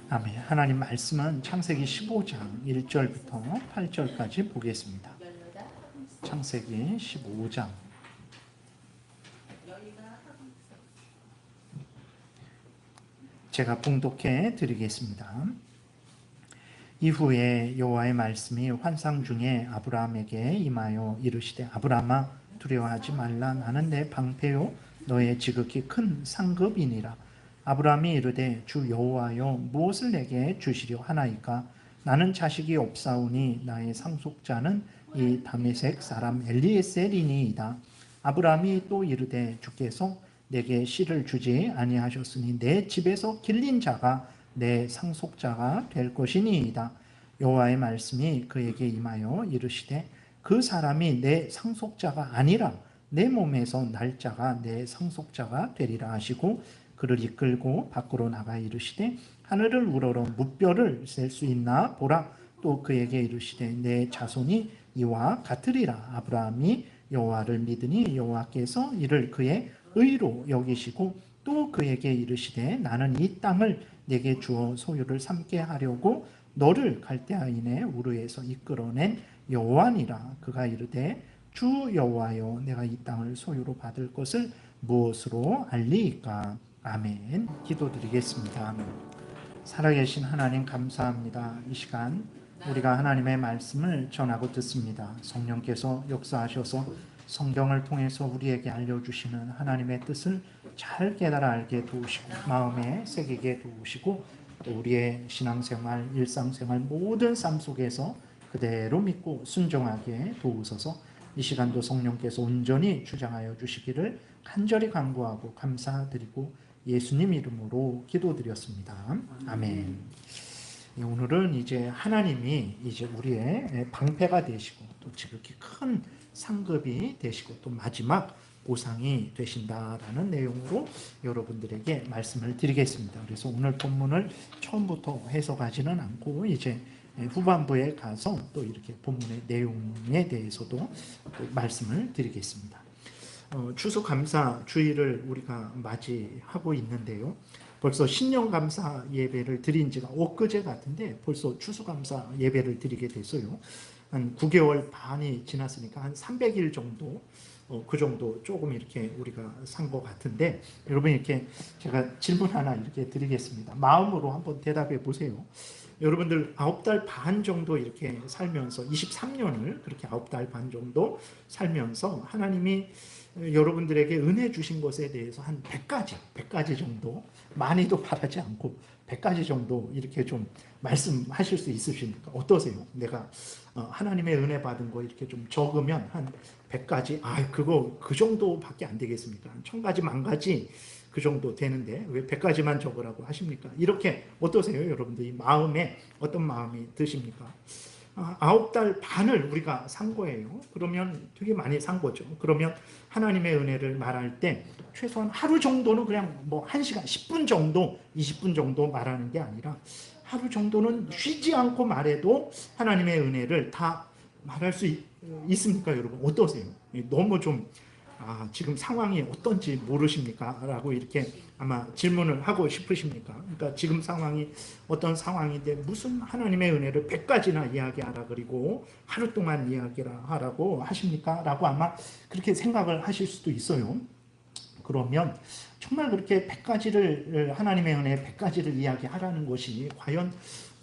아멘. 하나님 말씀은 창세기 15장 1절부터 8절까지 보겠습니다. 창세기 15장. 제가 봉독해 드리겠습니다. 이후에 여호와의 말씀이 환상 중에 아브라함에게 임하여 이르시되 아브라함아 두려워하지 말라. 나는 내 방패요 너의 지극히 큰 상급이니라. 아브라함이 이르되 주 여호와여 무엇을 내게 주시려 하나이까? 나는 자식이 없사오니 나의 상속자는 이 다메섹 사람 엘리에셀이니이다. 아브라함이 또 이르되 주께서 내게 씨를 주지 아니하셨으니 내 집에서 길린 자가 내 상속자가 될 것이니이다. 여호와의 말씀이 그에게 임하여 이르시되 그 사람이 내 상속자가 아니라 내 몸에서 날 자가 내 상속자가 되리라 하시고 그를 이끌고 밖으로 나가 이르시되 하늘을 우러러 무뼈를 셀 수 있나 보라. 또 그에게 이르시되 내 자손이 이와 같으리라. 아브라함이 여호와를 믿으니 여호와께서 이를 그의 의로 여기시고 또 그에게 이르시되 나는 이 땅을 내게 주어 소유를 삼게 하려고 너를 갈대아인의 우르에서 이끌어낸 여호와니라. 그가 이르되 주 여호와여 내가 이 땅을 소유로 받을 것을 무엇으로 알리이까? 아멘. 기도드리겠습니다. 살아계신 하나님 감사합니다. 이 시간 우리가 하나님의 말씀을 전하고 듣습니다. 성령께서 역사하셔서 성경을 통해서 우리에게 알려주시는 하나님의 뜻을 잘 깨달아 알게 도우시고 마음에 새기게 도우시고 또 우리의 신앙생활, 일상생활 모든 삶 속에서 그대로 믿고 순종하게 도우소서. 이 시간도 성령께서 온전히 주장하여 주시기를 간절히 간구하고 감사드리고 예수님 이름으로 기도드렸습니다. 아멘. 오늘은 이제 하나님이 이제 우리의 방패가 되시고 또 지극히 큰 상급이 되시고 또 마지막 보상이 되신다라는 내용으로 여러분들에게 말씀을 드리겠습니다. 그래서 오늘 본문을 처음부터 해석하지는 않고 이제 후반부에 가서 또 이렇게 본문의 내용에 대해서도 또 말씀을 드리겠습니다. 추수감사 주일을 우리가 맞이하고 있는데요. 벌써 신년감사 예배를 드린 지가 엊그제 같은데 벌써 추수감사 예배를 드리게 됐어요. 한 9개월 반이 지났으니까 한 300일 정도 그 정도 조금 이렇게 우리가 산 것 같은데 여러분 이렇게 제가 질문 하나 이렇게 드리겠습니다. 마음으로 한번 대답해 보세요. 여러분들 9달 반 정도 이렇게 살면서 23년을 그렇게 9달 반 정도 살면서 하나님이 여러분들에게 은혜 주신 것에 대해서 한 100가지 정도, 많이도 바라지 않고 100가지 정도 이렇게 좀 말씀하실 수 있으십니까? 어떠세요? 내가 하나님의 은혜 받은 거 이렇게 좀 적으면 한 100가지, 그거 그 정도밖에 안 되겠습니까? 1000가지, 10,000가지 그 정도 되는데 왜 100가지만 적으라고 하십니까? 이렇게 어떠세요? 여러분들 이 마음에 어떤 마음이 드십니까? 9달 반을 우리가 산 거예요. 그러면 되게 많이 산 거죠. 그러면 하나님의 은혜를 말할 때 최소한 하루 정도는 그냥 뭐 1시간, 10분 정도, 20분 정도 말하는 게 아니라 하루 정도는 쉬지 않고 말해도 하나님의 은혜를 다 말할 수 있습니까, 여러분? 어떠세요? 너무 좀 지금 상황이 어떤지 모르십니까? 라고 이렇게 아마 질문을 하고 싶으십니까? 그러니까 지금 상황이 어떤 상황인데 무슨 하나님의 은혜를 100가지나 이야기하라 그리고 하루 동안 이야기하라고 하십니까? 라고 아마 그렇게 생각을 하실 수도 있어요. 그러면 정말 그렇게 100가지를 하나님의 은혜 100가지를 이야기하라는 것이 과연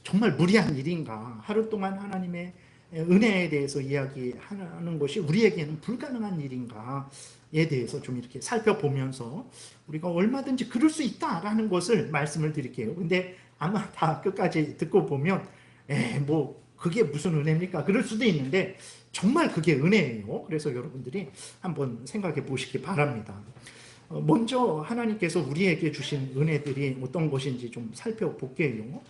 정말 무리한 일인가? 하루 동안 하나님의 은혜에 대해서 이야기하는 것이 우리에게는 불가능한 일인가에 대해서 좀 이렇게 살펴보면서 우리가 얼마든지 그럴 수 있다라는 것을 말씀을 드릴게요. 근데 아마 다 끝까지 듣고 보면 뭐 그게 무슨 은혜입니까? 그럴 수도 있는데 정말 그게 은혜예요. 그래서 여러분들이 한번 생각해 보시기 바랍니다. 먼저 하나님께서 우리에게 주신 은혜들이 어떤 것인지 좀 살펴볼게요.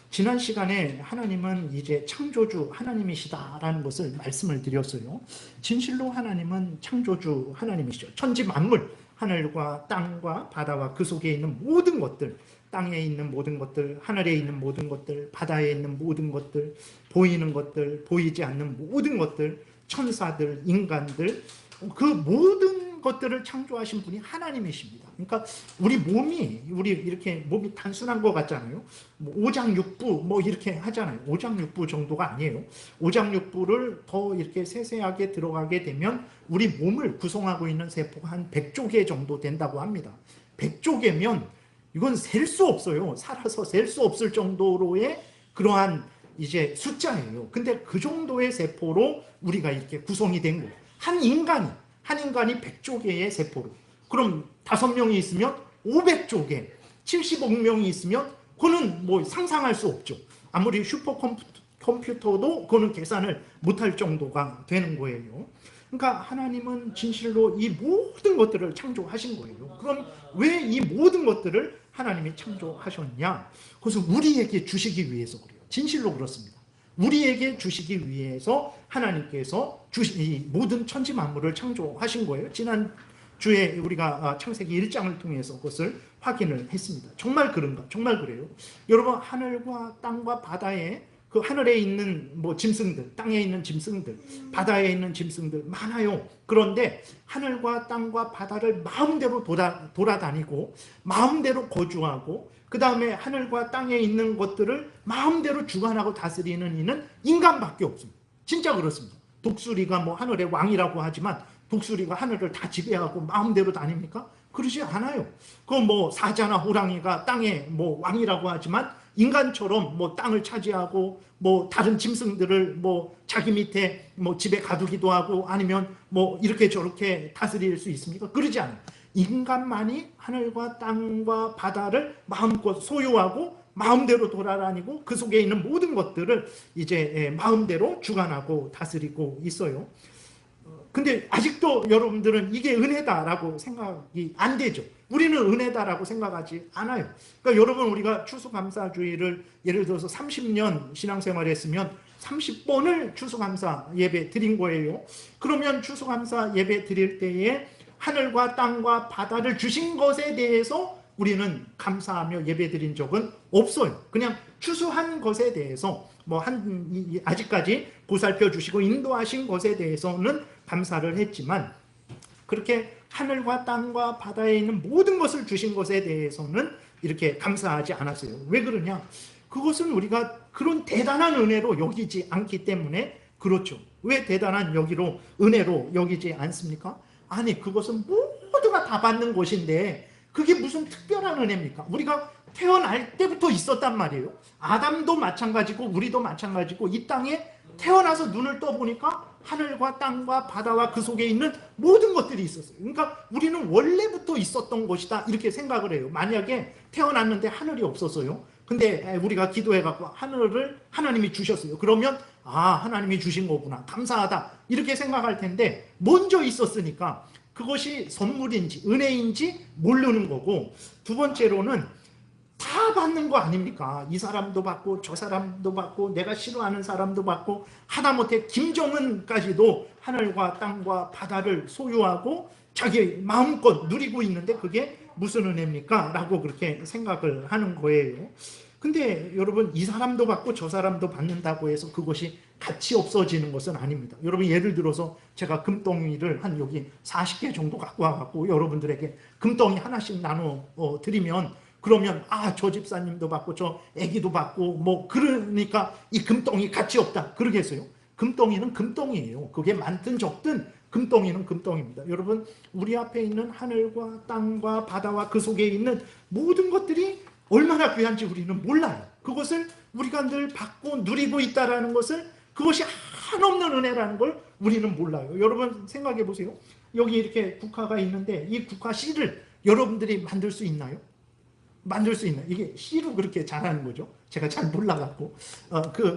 지난 시간에 하나님은 이제 창조주 하나님이시다라는 것을 말씀을 드렸어요. 진실로 하나님은 창조주 하나님이시죠. 천지 만물, 하늘과 땅과 바다와 그 속에 있는 모든 것들, 땅에 있는 모든 것들, 하늘에 있는 모든 것들, 바다에 있는 모든 것들, 보이는 것들, 보이지 않는 모든 것들, 천사들, 인간들, 그 모든 것들을 창조하신 분이 하나님이십니다. 그러니까 우리 이렇게 몸이 단순한 것 같잖아요. 뭐 오장육부 뭐 이렇게 하잖아요. 오장육부 정도가 아니에요. 오장육부를 더 이렇게 세세하게 들어가게 되면 우리 몸을 구성하고 있는 세포가 한 100조 개 정도 된다고 합니다. 100조 개면 이건 셀 수 없어요. 살아서 셀 수 없을 정도로의 그러한 이제 숫자예요. 근데 그 정도의 세포로 우리가 이렇게 구성이 된 거예요. 한 인간이 100조 개의 세포로. 그럼 5명이 있으면 500조 개, 70억 명이 있으면 그거는 뭐 상상할 수 없죠. 아무리 슈퍼컴퓨터도 그거는 계산을 못할 정도가 되는 거예요. 그러니까 하나님은 진실로 이 모든 것들을 창조하신 거예요. 그럼 왜 이 모든 것들을 하나님이 창조하셨냐? 그것을 우리에게 주시기 위해서 그래요. 진실로 그렇습니다. 우리에게 주시기 위해서 하나님께서 이 모든 천지 만물을 창조하신 거예요. 지난 주에 우리가 창세기 1장을 통해서 그것을 확인을 했습니다. 정말 그런가? 정말 그래요. 여러분, 하늘과 땅과 바다에 그 하늘에 있는 뭐 짐승들, 땅에 있는 짐승들, 바다에 있는 짐승들 많아요. 그런데 하늘과 땅과 바다를 마음대로 돌아다니고 마음대로 거주하고 그 다음에 하늘과 땅에 있는 것들을 마음대로 주관하고 다스리는 이는 인간밖에 없습니다. 진짜 그렇습니다. 독수리가 뭐 하늘의 왕이라고 하지만 독수리가 하늘을 다 지배하고 마음대로 다닙니까? 그러지 않아요. 그 뭐 사자나 호랑이가 땅의 뭐 왕이라고 하지만 인간처럼 뭐 땅을 차지하고 뭐 다른 짐승들을 뭐 자기 밑에 뭐 집에 가두기도 하고 아니면 뭐 이렇게 저렇게 다스릴 수 있습니까? 그러지 않아요. 인간만이 하늘과 땅과 바다를 마음껏 소유하고 마음대로 돌아다니고 그 속에 있는 모든 것들을 이제 마음대로 주관하고 다스리고 있어요. 근데 아직도 여러분들은 이게 은혜다라고 생각이 안 되죠. 우리는 은혜다라고 생각하지 않아요. 그러니까 여러분, 우리가 추수감사주의를 예를 들어서 30년 신앙생활 했으면 30번을 추수감사 예배 드린 거예요. 그러면 추수감사 예배 드릴 때에 하늘과 땅과 바다를 주신 것에 대해서 우리는 감사하며 예배 드린 적은 없어요. 그냥 추수한 것에 대해서 뭐 아직까지 보살펴 주시고 인도하신 것에 대해서는 감사를 했지만 그렇게 하늘과 땅과 바다에 있는 모든 것을 주신 것에 대해서는 이렇게 감사하지 않았어요. 왜 그러냐? 그것은 우리가 그런 대단한 은혜로 여기지 않기 때문에 그렇죠. 왜 대단한 은혜로 여기지 않습니까? 아니, 그것은 모두가 다 받는 것인데 그게 무슨 특별한 은혜입니까? 우리가 태어날 때부터 있었단 말이에요. 아담도 마찬가지고 우리도 마찬가지고 이 땅에 태어나서 눈을 떠보니까 하늘과 땅과 바다와 그 속에 있는 모든 것들이 있었어요. 그러니까 우리는 원래부터 있었던 것이다 이렇게 생각을 해요. 만약에 태어났는데 하늘이 없었어요. 근데 우리가 기도해갖고 하늘을 하나님이 주셨어요. 그러면 하나님이 주신 거구나, 감사하다 이렇게 생각할 텐데 먼저 있었으니까 그것이 선물인지 은혜인지 모르는 거고, 두 번째로는 다 받는 거 아닙니까? 이 사람도 받고 저 사람도 받고 내가 싫어하는 사람도 받고 하다못해 김정은까지도 하늘과 땅과 바다를 소유하고 자기 마음껏 누리고 있는데 그게 무슨 은혜입니까? 라고 그렇게 생각을 하는 거예요. 근데 여러분, 이 사람도 받고 저 사람도 받는다고 해서 그것이 가치 없어지는 것은 아닙니다. 여러분, 예를 들어서 제가 금덩이를 한 여기 40개 정도 갖고 와갖고 여러분들에게 금덩이 하나씩 나눠 드리면, 그러면 저 집사님도 받고 저 애기도 받고 뭐 그러니까 이 금덩이 가치 없다 그러겠어요? 금덩이는 금덩이에요. 그게 많든 적든 금덩이는 금덩이입니다. 여러분, 우리 앞에 있는 하늘과 땅과 바다와 그 속에 있는 모든 것들이 얼마나 귀한지 우리는 몰라요. 그것을 우리가 늘 받고 누리고 있다는 것을, 그것이 한없는 은혜라는 걸 우리는 몰라요. 여러분 생각해 보세요. 여기 이렇게 국화가 있는데 이 국화 씨를 여러분들이 만들 수 있나요? 만들 수 있나요? 이게 씨로 그렇게 자라는 거죠. 제가 잘 몰라갖고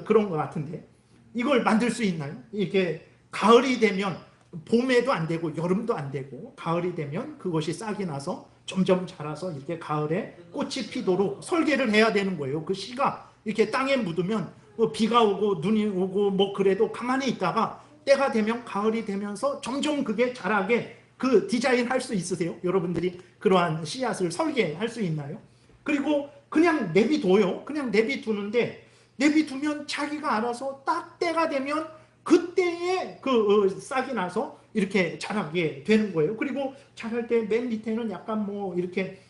그런 것 같은데 이걸 만들 수 있나요? 이게 가을이 되면, 봄에도 안 되고 여름도 안 되고 가을이 되면 그것이 싹이 나서 점점 자라서 이렇게 가을에 꽃이 피도록 설계를 해야 되는 거예요. 그 씨가 이렇게 땅에 묻으면 비가 오고 눈이 오고 뭐 그래도 가만히 있다가 때가 되면, 가을이 되면서 점점 그게 자라게 그 디자인 할 수 있으세요? 여러분들이 그러한 씨앗을 설계할 수 있나요? 그리고 그냥 내비둬요. 그냥 내비두는데 내비두면 자기가 알아서 딱 때가 되면 그때에 그 싹이 나서 이렇게 자라게 되는 거예요. 그리고 자랄 때 맨 밑에는 약간 뭐 이렇게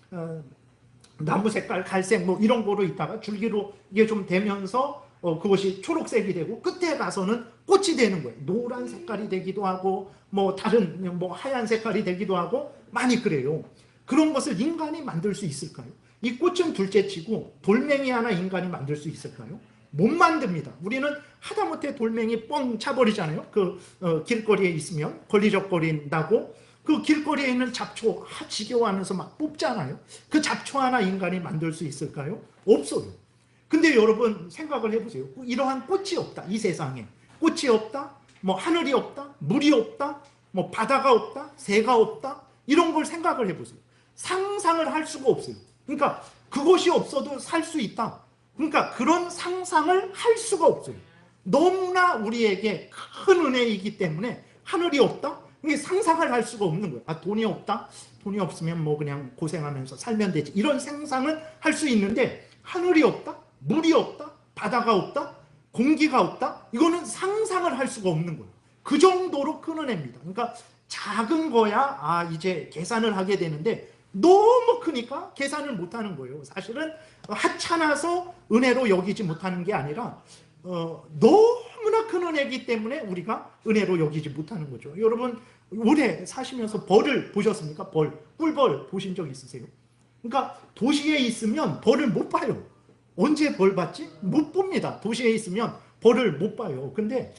나무 색깔, 갈색 뭐 이런 거로 있다가 줄기로 이게 좀 되면서 그것이 초록색이 되고 끝에 가서는 꽃이 되는 거예요. 노란 색깔이 되기도 하고 뭐 다른 뭐 하얀 색깔이 되기도 하고 많이 그래요. 그런 것을 인간이 만들 수 있을까요? 이 꽃은 둘째치고 돌멩이 하나 인간이 만들 수 있을까요? 못 만듭니다. 우리는 하다못해 돌멩이 뻥 차버리잖아요. 그 길거리에 있으면 걸리적거린다고 그 길거리에 있는 잡초 지겨워하면서 막 뽑잖아요. 그 잡초 하나 인간이 만들 수 있을까요? 없어요. 근데 여러분 생각을 해보세요. 이러한 꽃이 없다. 이 세상에. 꽃이 없다. 뭐 하늘이 없다. 물이 없다. 뭐 바다가 없다. 새가 없다. 이런 걸 생각을 해보세요. 상상을 할 수가 없어요. 그러니까 그것이 없어도 살 수 있다. 그러니까 그런 상상을 할 수가 없어요. 너무나 우리에게 큰 은혜이기 때문에 하늘이 없다? 이게 상상을 할 수가 없는 거예요. 아, 돈이 없다? 돈이 없으면 뭐 그냥 고생하면서 살면 되지. 이런 상상을 할 수 있는데 하늘이 없다? 물이 없다? 바다가 없다? 공기가 없다? 이거는 상상을 할 수가 없는 거예요. 그 정도로 큰 은혜입니다. 그러니까 작은 거야 이제 계산을 하게 되는데 너무 크니까 계산을 못하는 거예요. 사실은 하찮아서 은혜로 여기지 못하는 게 아니라 너무나 큰 은혜이기 때문에 우리가 은혜로 여기지 못하는 거죠. 여러분 오래 사시면서 벌을 보셨습니까? 꿀벌 보신 적 있으세요? 그러니까 도시에 있으면 벌을 못 봐요. 언제 벌 봤지? 못 봅니다. 도시에 있으면 벌을 못 봐요. 근데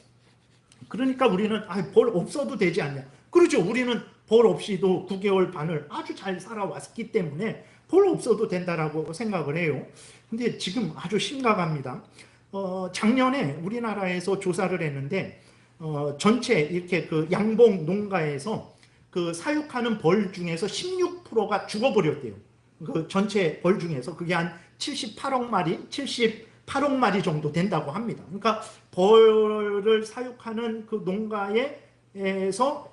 그러니까 우리는 벌 없어도 되지 않냐. 그렇죠. 우리는 벌 없이도 9개월 반을 아주 잘 살아왔기 때문에 벌 없어도 된다라고 생각을 해요. 근데 지금 아주 심각합니다. 작년에 우리나라에서 조사를 했는데 전체 이렇게 그 양봉 농가에서 그 사육하는 벌 중에서 16%가 죽어버렸대요. 그 전체 벌 중에서 그게 한 78억 마리 정도 된다고 합니다. 그러니까 벌을 사육하는 그 농가에서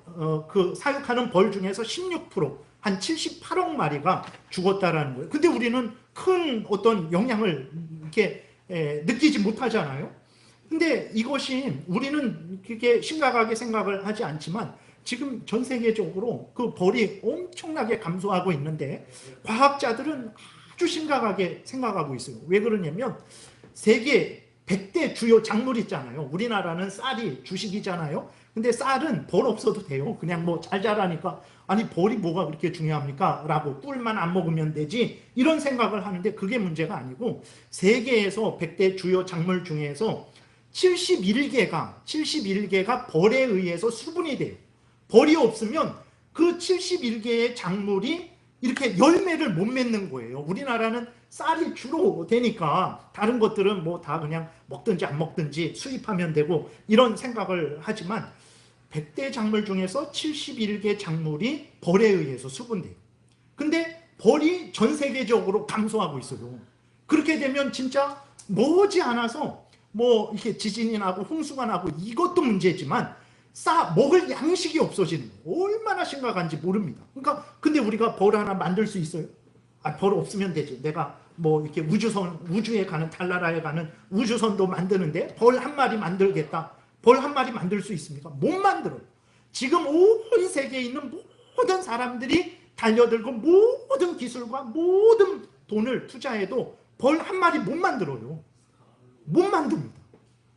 그 사육하는 벌 중에서 16%, 한 78억 마리가 죽었다라는 거예요. 근데 우리는 큰 어떤 영향을 이렇게 느끼지 못하잖아요. 근데 이것이 우리는 그렇게 심각하게 생각을 하지 않지만 지금 전 세계적으로 그 벌이 엄청나게 감소하고 있는데 과학자들은 아주 심각하게 생각하고 있어요. 왜 그러냐면 세계 100대 주요 작물 있잖아요. 우리나라는 쌀이 주식이잖아요. 근데 쌀은 벌 없어도 돼요. 그냥 뭐 잘 자라니까 아니 벌이 뭐가 그렇게 중요합니까? 라고 꿀만 안 먹으면 되지 이런 생각을 하는데 그게 문제가 아니고 세계에서 100대 주요 작물 중에서 71개가 벌에 의해서 수분이 돼요. 벌이 없으면 그 71개의 작물이 이렇게 열매를 못 맺는 거예요. 우리나라는 쌀이 주로 되니까 다른 것들은 뭐 다 그냥 먹든지 안 먹든지 수입하면 되고 이런 생각을 하지만 100대 작물 중에서 71개 작물이 벌에 의해서 수분돼요. 근데 벌이 전 세계적으로 감소하고 있어요. 그렇게 되면 진짜 머지않아서 뭐 이렇게 지진이 나고 홍수가 나고 이것도 문제지만 먹을 양식이 없어지는 거예요. 얼마나 심각한지 모릅니다. 그러니까 근데 우리가 벌 하나 만들 수 있어요? 벌 없으면 되지. 내가 뭐 이렇게 우주에 가는 달나라에 가는 우주선도 만드는데 벌 한 마리 만들겠다. 벌 한 마리 만들 수 있습니까? 못 만들어요. 지금 온 세계에 있는 모든 사람들이 달려들고 모든 기술과 모든 돈을 투자해도 벌 한 마리 못 만들어요. 못 만듭니다.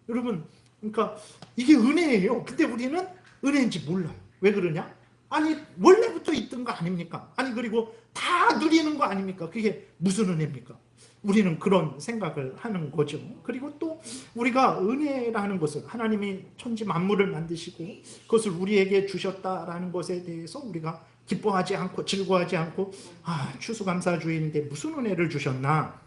여러분, 그러니까 이게 은혜예요. 근데 우리는 은혜인지 몰라요. 왜 그러냐? 아니 원래부터 있던 거 아닙니까? 아니 그리고 다 누리는 거 아닙니까? 그게 무슨 은혜입니까? 우리는 그런 생각을 하는 거죠. 그리고 또 우리가 은혜라는 것을 하나님이 천지 만물을 만드시고 그것을 우리에게 주셨다라는 것에 대해서 우리가 기뻐하지 않고 즐거워하지 않고 추수감사주의인데 무슨 은혜를 주셨나?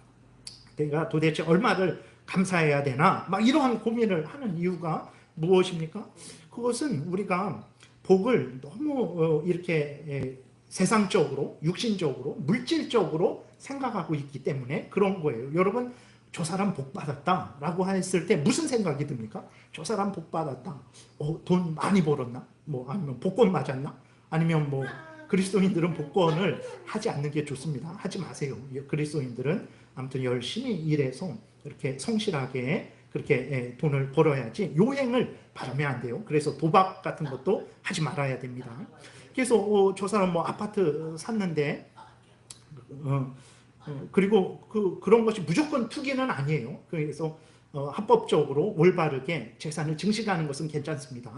내가 도대체 얼마를 감사해야 되나? 막 이러한 고민을 하는 이유가 무엇입니까? 그것은 우리가 복을 너무 이렇게 세상적으로, 육신적으로, 물질적으로 생각하고 있기 때문에 그런 거예요. 여러분, 저 사람 복 받았다 라고 했을 때 무슨 생각이 듭니까? 저 사람 복 받았다. 돈 많이 벌었나? 뭐 아니면 복권 맞았나? 아니면 뭐 그리스도인들은 복권을 하지 않는 게 좋습니다. 하지 마세요. 그리스도인들은 아무튼 열심히 일해서 이렇게 성실하게 그렇게 돈을 벌어야지 요행을 바라면 안 돼요. 그래서 도박 같은 것도 하지 말아야 됩니다. 그래서 저 사람 뭐 아파트 샀는데 그리고 그런 것이 무조건 투기는 아니에요. 그래서 합법적으로 올바르게 재산을 증식하는 것은 괜찮습니다.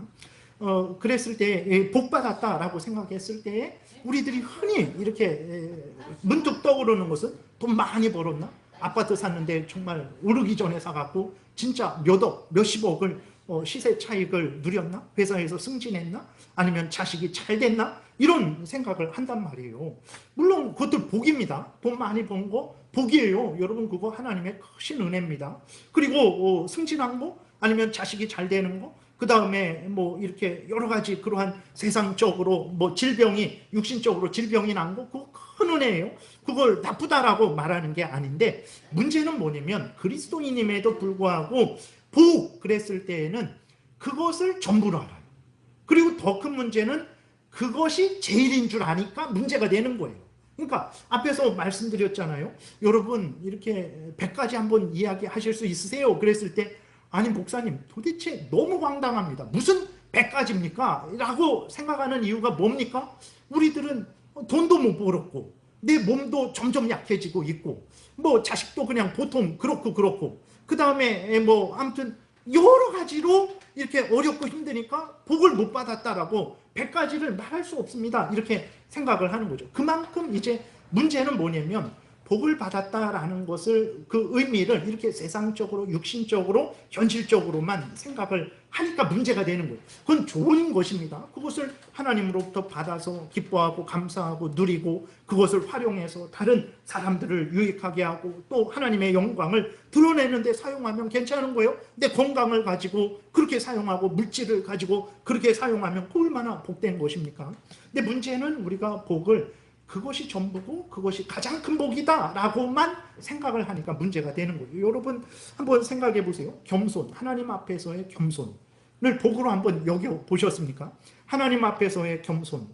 그랬을 때 복 받았다라고 생각했을 때 우리들이 흔히 이렇게 문득 떠오르는 것은 돈 많이 벌었나? 아파트 샀는데 정말 오르기 전에 사갖고 진짜 몇억, 몇십억을 시세 차익을 누렸나? 회사에서 승진했나? 아니면 자식이 잘 됐나? 이런 생각을 한단 말이에요. 물론 그것도 복입니다. 돈 많이 번 거 복이에요. 여러분 그거 하나님의 크신 은혜입니다. 그리고 승진한 거 아니면 자식이 잘 되는 거 그 다음에 뭐 이렇게 여러 가지 그러한 세상적으로 뭐 질병이 육신적으로 질병이 난 거 그거 큰 은혜예요. 그걸 나쁘다라고 말하는 게 아닌데 문제는 뭐냐면 그리스도인임에도 불구하고 복 그랬을 때에는 그것을 전부로 알아요. 그리고 더 큰 문제는 그것이 제일인 줄 아니까 문제가 되는 거예요. 그러니까 앞에서 말씀드렸잖아요. 여러분 이렇게 100가지 한번 이야기하실 수 있으세요? 그랬을 때 아니 목사님 도대체 너무 황당합니다. 무슨 100가지입니까? 라고 생각하는 이유가 뭡니까? 우리들은 돈도 못 벌었고 내 몸도 점점 약해지고 있고 뭐 자식도 그냥 보통 그렇고 그 다음에 뭐 아무튼 여러 가지로 이렇게 어렵고 힘드니까 복을 못 받았다라고 100가지를 말할 수 없습니다. 이렇게 생각을 하는 거죠. 그만큼 이제 문제는 뭐냐면 복을 받았다라는 것을 그 의미를 이렇게 세상적으로 육신적으로 현실적으로만 생각을 하니까 문제가 되는 거예요. 그건 좋은 것입니다. 그것을 하나님으로부터 받아서 기뻐하고 감사하고 누리고 그것을 활용해서 다른 사람들을 유익하게 하고 또 하나님의 영광을 드러내는 데 사용하면 괜찮은 거예요. 내 건강을 가지고 그렇게 사용하고 물질을 가지고 그렇게 사용하면 얼마나 복된 것입니까? 근데 문제는 우리가 복을 그것이 전부고 그것이 가장 큰 복이다 라고만 생각을 하니까 문제가 되는 거예요. 여러분 한번 생각해 보세요. 겸손, 하나님 앞에서의 겸손을 복으로 한번 여겨보셨습니까? 하나님 앞에서의 겸손,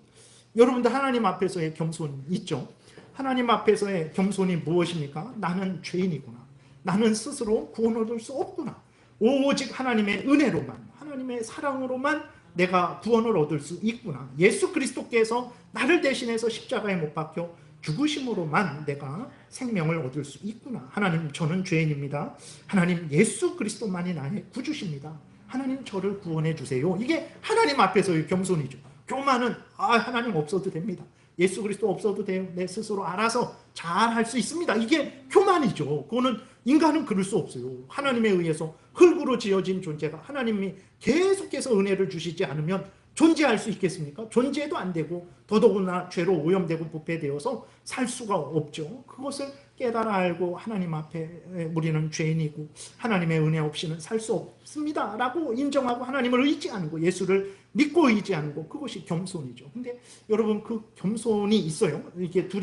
여러분들 하나님 앞에서의 겸손 있죠? 하나님 앞에서의 겸손이 무엇입니까? 나는 죄인이구나. 나는 스스로 구원 얻을 수 없구나. 오직 하나님의 은혜로만, 하나님의 사랑으로만 내가 구원을 얻을 수 있구나. 예수 그리스도께서 나를 대신해서 십자가에 못 박혀 죽으심으로만 내가 생명을 얻을 수 있구나. 하나님 저는 죄인입니다. 하나님 예수 그리스도만이 나의 구주십니다. 하나님 저를 구원해 주세요. 이게 하나님 앞에서의 겸손이죠. 교만은 하나님 없어도 됩니다. 예수 그리스도 없어도 돼요. 내 스스로 알아서 잘 할 수 있습니다. 이게 교만이죠. 그거는 인간은 그럴 수 없어요. 하나님에 의해서 흙으로 지어진 존재가 하나님이 계속해서 은혜를 주시지 않으면 존재할 수 있겠습니까? 존재도 안 되고 더더구나 죄로 오염되고 부패되어서 살 수가 없죠. 그것을 깨달아 알고 하나님 앞에 우리는 죄인이고 하나님의 은혜 없이는 살 수 없습니다 라고 인정하고 하나님을 의지하는 거, 예수를 믿고 의지하는 거, 그것이 겸손이죠. 근데 여러분 그 겸손이 있어요. 이게 두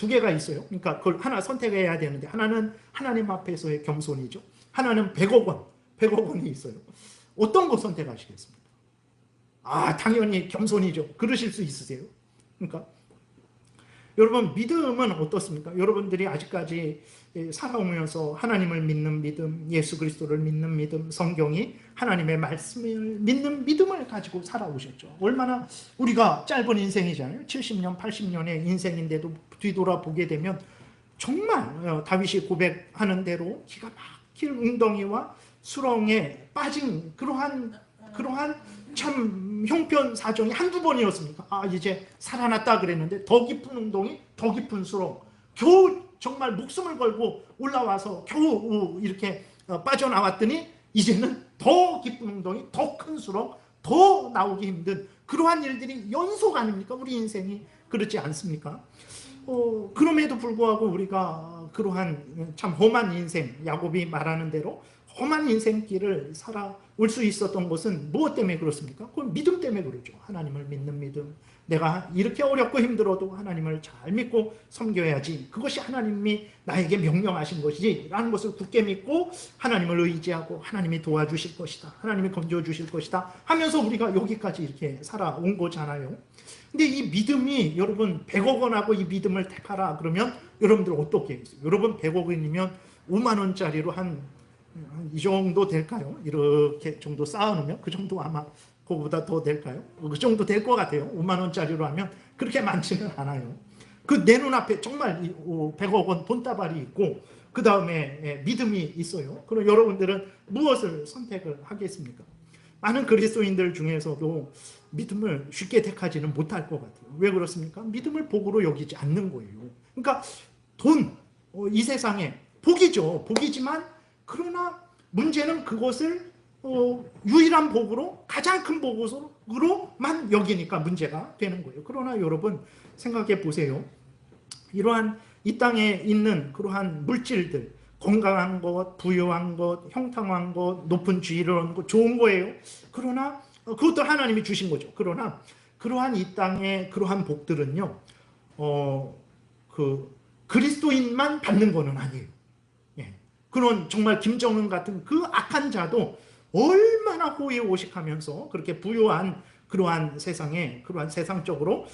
개가 있어요. 그러니까 그걸 하나 선택해야 되는데 하나는 하나님 앞에서의 겸손이죠. 하나는 100억 원이 있어요. 어떤 거 선택하시겠습니까? 당연히 겸손이죠. 그러실 수 있으세요? 그러니까 여러분 믿음은 어떻습니까? 여러분들이 아직까지 살아오면서 하나님을 믿는 믿음, 예수 그리스도를 믿는 믿음, 성경이 하나님의 말씀을 믿는 믿음을 가지고 살아오셨죠. 얼마나 우리가 짧은 인생이잖아요. 70년, 80년의 인생인데도 뒤돌아보게 되면 정말 다윗이 고백하는 대로 기가 막힐 웅덩이와 수렁에 빠진 그러한 참 형편사정이 한두 번이었습니까? 이제 살아났다 그랬는데 더 깊은 웅덩이, 더 깊은 수렁, 겨우 정말 목숨을 걸고 올라와서 겨우 이렇게 빠져나왔더니 이제는 더 깊은 웅덩이, 더 큰 수렁, 더 나오기 힘든 그러한 일들이 연속 아닙니까? 우리 인생이 그렇지 않습니까? 그럼에도 불구하고 우리가 그러한 참 험한 인생, 야곱이 말하는 대로 험한 인생길을 살아올 수 있었던 것은 무엇 때문에 그렇습니까? 그건 믿음 때문에 그러죠. 하나님을 믿는 믿음. 내가 이렇게 어렵고 힘들어도 하나님을 잘 믿고 섬겨야지. 그것이 하나님이 나에게 명령하신 것이지 라는 것을 굳게 믿고 하나님을 의지하고 하나님이 도와주실 것이다. 하나님이 건져주실 것이다 하면서 우리가 여기까지 이렇게 살아온 거잖아요. 근데 이 믿음이 여러분 100억 원하고 이 믿음을 택하라 그러면 여러분들 어떻게 해요? 여러분 100억 원이면 5만 원짜리로 한 이 정도 될까요? 이렇게 정도 쌓아놓으면 그 정도 아마 그거보다 더 될까요? 그 정도 될 것 같아요. 5만 원짜리로 하면 그렇게 많지는 않아요. 그 내 눈앞에 정말 100억 원 돈다발이 있고 그 다음에 믿음이 있어요. 그럼 여러분들은 무엇을 선택을 하겠습니까? 많은 그리스도인들 중에서도 믿음을 쉽게 택하지는 못할 것 같아요. 왜 그렇습니까? 믿음을 복으로 여기지 않는 거예요. 그러니까 돈, 이 세상에 복이죠. 복이지만 그러나 문제는 그것을 유일한 복으로, 가장 큰 복으로만 여기니까 문제가 되는 거예요. 그러나 여러분 생각해 보세요. 이러한 이 땅에 있는 그러한 물질들, 건강한 것, 부유한 것, 형통한 것, 높은 지위를 얻는 것, 좋은 거예요. 그러나 그것도 하나님이 주신 거죠. 그러나 그러한 이 땅의 그러한 복들은요, 그리스도인만 받는 거는 아니에요. 예. 그런 정말 김정은 같은 그 악한 자도 얼마나 호의호식하면서 그렇게 부유한 그러한 세상에, 그러한 세상적으로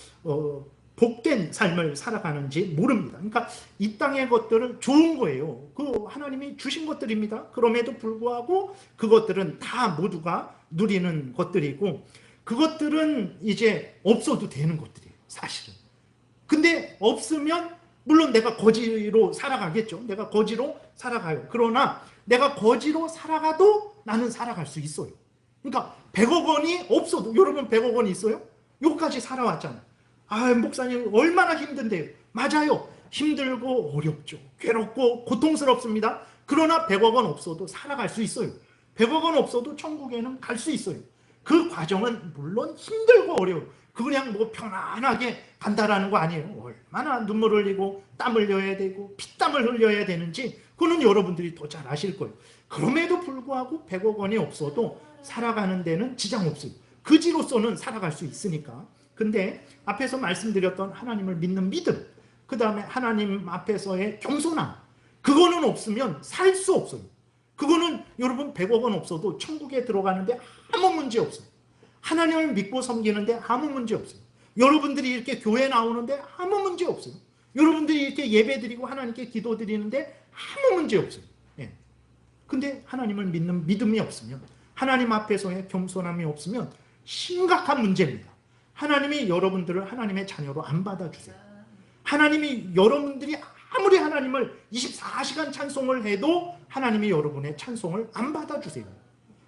복된 삶을 살아가는지 모릅니다. 그러니까 이 땅의 것들은 좋은 거예요. 그 하나님이 주신 것들입니다. 그럼에도 불구하고 그것들은 다 모두가 누리는 것들이고 그것들은 이제 없어도 되는 것들이에요. 사실은. 근데 없으면 물론 내가 거지로 살아가겠죠. 내가 거지로 살아가요. 그러나 내가 거지로 살아가도 나는 살아갈 수 있어요. 그러니까 100억 원이 없어도, 여러분 100억 원이 있어요? 여기까지 살아왔잖아요. 아, 목사님 얼마나 힘든데요. 맞아요. 힘들고 어렵죠. 괴롭고 고통스럽습니다. 그러나 100억 원 없어도 살아갈 수 있어요. 100억 원 없어도 천국에는 갈 수 있어요. 그 과정은 물론 힘들고 어려워요. 그냥 뭐 편안하게 간다라는 거 아니에요. 얼마나 눈물 흘리고 땀 흘려야 되고 피땀을 흘려야 되는지 그거는 여러분들이 더 잘 아실 거예요. 그럼에도 불구하고 100억 원이 없어도 살아가는 데는 지장 없어요. 그지로서는 살아갈 수 있으니까. 근데 앞에서 말씀드렸던 하나님을 믿는 믿음, 그 다음에 하나님 앞에서의 겸손함, 그거는 없으면 살 수 없어요. 그거는 여러분 100억 원 없어도 천국에 들어가는데 아무 문제 없어요. 하나님을 믿고 섬기는데 아무 문제 없어요. 여러분들이 이렇게 교회 나오는데 아무 문제 없어요. 여러분들이 이렇게 예배 드리고 하나님께 기도 드리는데 아무 문제 없어요. 예. 근데 하나님을 믿는 믿음이 없으면, 하나님 앞에서의 겸손함이 없으면 심각한 문제입니다. 하나님이 여러분들을 하나님의 자녀로 안 받아주세요. 하나님이 여러분들이 아무리 하나님을 24시간 찬송을 해도 하나님이 여러분의 찬송을 안 받아주세요.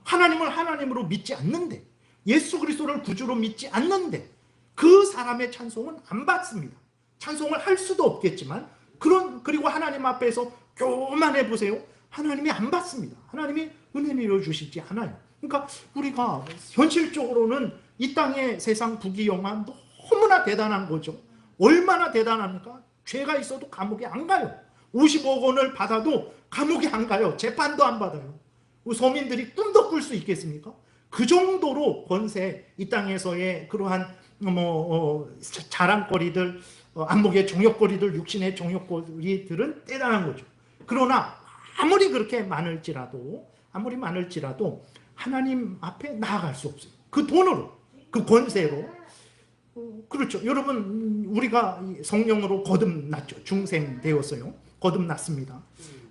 하나님을 하나님으로 믿지 않는데, 예수 그리스도를 구주로 믿지 않는데 그 사람의 찬송은 안 받습니다. 찬송을 할 수도 없겠지만 그리고 하나님 앞에서 교만해 보세요. 하나님이 안 받습니다. 하나님이 은혜 내려주시지 않아요. 그러니까 우리가 현실적으로는 이 땅의 세상 부귀영화 너무나 대단한 거죠. 얼마나 대단합니까? 죄가 있어도 감옥에 안 가요. 50억 원을 받아도 감옥에 안 가요. 재판도 안 받아요. 서민들이 꿈도 꿀 수 있겠습니까? 그 정도로 권세, 이 땅에서의 그러한 자랑거리들, 안목의 정욕거리들, 육신의 정욕거리들은 대단한 거죠. 그러나 아무리 그렇게 많을지라도 하나님 앞에 나아갈 수 없어요. 그 돈으로, 그 권세로. 그렇죠. 여러분, 우리가 성령으로 거듭났죠. 중생 되었어요. 거듭났습니다.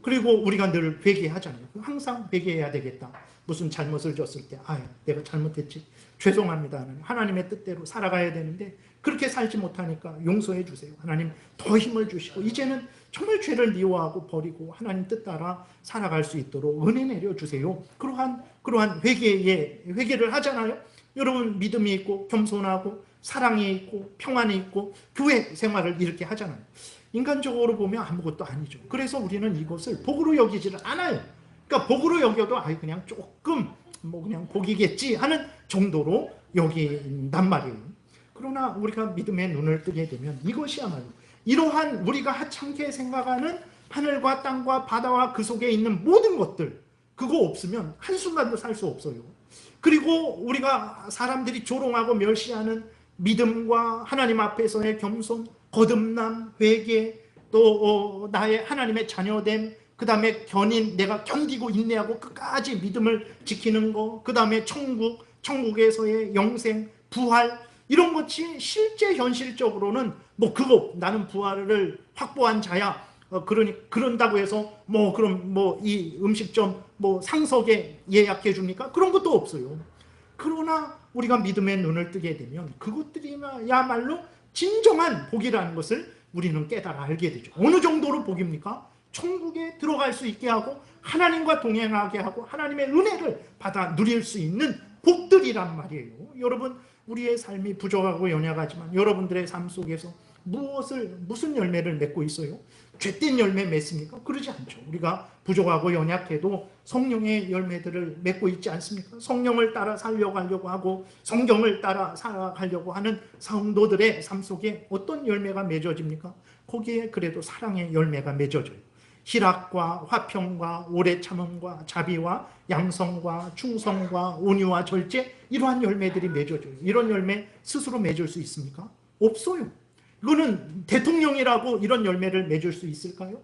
그리고 우리가 늘 회개하잖아요. 항상 회개해야 되겠다. 무슨 잘못을 졌을 때, 내가 잘못했지. 죄송합니다. 하나님의 뜻대로 살아가야 되는데 그렇게 살지 못하니까 용서해 주세요. 하나님 더 힘을 주시고 이제는 정말 죄를 미워하고 버리고 하나님 뜻 따라 살아갈 수 있도록 은혜 내려주세요. 그러한 회개를 하잖아요. 여러분 믿음이 있고 겸손하고 사랑이 있고 평안이 있고 교회 생활을 이렇게 하잖아요. 인간적으로 보면 아무것도 아니죠. 그래서 우리는 이것을 복으로 여기지를 않아요. 그러니까 복으로 여겨도 그냥 조금 그냥 복이겠지 하는 정도로 여긴단 말이에요. 그러나 우리가 믿음의 눈을 뜨게 되면 이것이야말로 이러한 우리가 하찮게 생각하는 하늘과 땅과 바다와 그 속에 있는 모든 것들, 그거 없으면 한순간도 살 수 없어요. 그리고 우리가 사람들이 조롱하고 멸시하는 믿음과 하나님 앞에서의 겸손, 거듭남, 회개, 또 나의 하나님의 자녀됨, 그 다음에 내가 견디고 인내하고 끝까지 믿음을 지키는 거, 그 다음에 천국에서의 영생, 부활, 이런 것이 실제 현실적으로는 그거 나는 부활을 확보한 자야, 그런다고 해서 그럼 이 음식점 상석에 예약해 줍니까? 그런 것도 없어요. 그러나 우리가 믿음의 눈을 뜨게 되면 그것들이야말로 진정한 복이라는 것을 우리는 깨달아 알게 되죠. 어느 정도로 복입니까? 천국에 들어갈 수 있게 하고 하나님과 동행하게 하고 하나님의 은혜를 받아 누릴 수 있는 복들이란 말이에요. 여러분, 우리의 삶이 부족하고 연약하지만 여러분들의 삶 속에서 무슨 열매를 맺고 있어요? 죄된 열매 맺습니까? 그러지 않죠. 우리가 부족하고 연약해도 성령의 열매들을 맺고 있지 않습니까? 성령을 따라 살려가려고 하고 성경을 따라 살아가려고 하는 성도들의 삶 속에 어떤 열매가 맺어집니까? 거기에 그래도 사랑의 열매가 맺어져요. 희락과 화평과 오래 참음과 자비와 양성과 충성과 온유와 절제, 이러한 열매들이 맺어져요. 이런 열매 스스로 맺을 수 있습니까? 없어요. 이거는 대통령이라고 이런 열매를 맺을 수 있을까요?